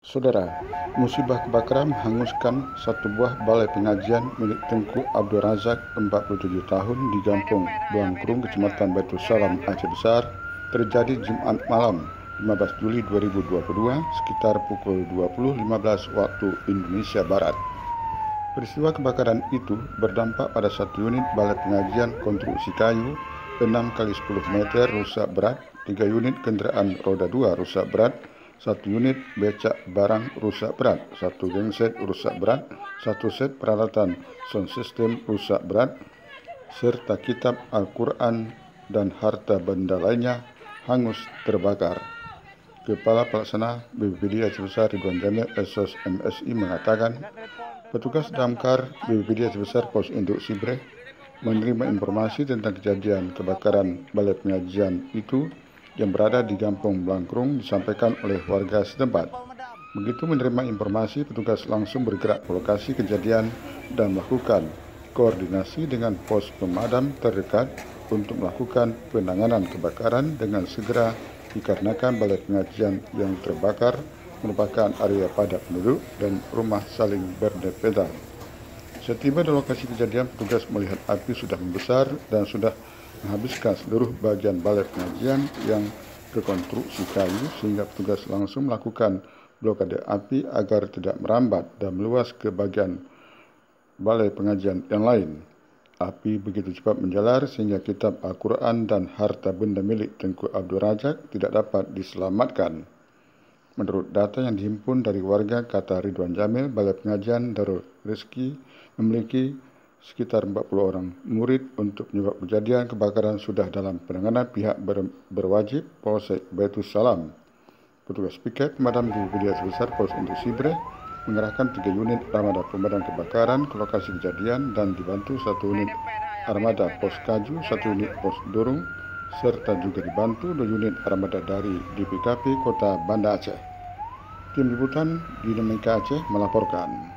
Saudara, musibah kebakaran menghanguskan satu buah balai pengajian milik Tengku Abdul Razak, 47 tahun, di Kampung Blangkrung, Kecamatan Batu Salam, Aceh Besar, terjadi Jumat malam 15 Juli 2022 sekitar pukul 20.15 waktu Indonesia Barat. Peristiwa kebakaran itu berdampak pada satu unit balai pengajian konstruksi kayu 6 x 10 meter rusak berat, 3 unit kendaraan roda 2 rusak berat, 1 unit becak barang rusak berat, 1 genset rusak berat, 1 set peralatan sound system rusak berat, serta kitab Al-Quran dan harta benda lainnya hangus terbakar. Kepala Pelaksana BPBD Aceh Besar Ridwan Jamil Esos MSI mengatakan, petugas damkar BPBD Aceh Besar Pos Induk Sibreh menerima informasi tentang kejadian kebakaran balai pengajian itu yang berada di Kampung Blangkrung disampaikan oleh warga setempat. Begitu menerima informasi, petugas langsung bergerak ke lokasi kejadian dan melakukan koordinasi dengan pos pemadam terdekat untuk melakukan penanganan kebakaran dengan segera, dikarenakan balai pengajian yang terbakar merupakan area padat penduduk dan rumah saling berdempetan. Setiba di lokasi kejadian, petugas melihat api sudah membesar dan sudah menghabiskan seluruh bagian balai pengajian yang rekonstruksi kayu, sehingga petugas langsung melakukan blokade api agar tidak merambat dan meluas ke bagian balai pengajian yang lain. Api begitu cepat menjalar sehingga kitab Al-Quran dan harta benda milik Tengku Abdul Razak tidak dapat diselamatkan. Menurut data yang dihimpun dari warga, kata Ridwan Jamil, balai pengajian Darul Rizki memiliki sekitar 40 orang murid. Untuk penyebab kejadian kebakaran sudah dalam penanganan pihak berwajib Polsek Batu Salam. Petugas piket pemadam di BPBD Aceh Besar Pos Induk Sibreh mengerahkan 3 unit armada pemadam kebakaran ke lokasi kejadian dan dibantu 1 unit armada pos kaju, 1 unit pos dorong, serta juga dibantu 2 unit armada dari DPKP Kota Banda Aceh. Tim Liputan Dinamika Aceh melaporkan.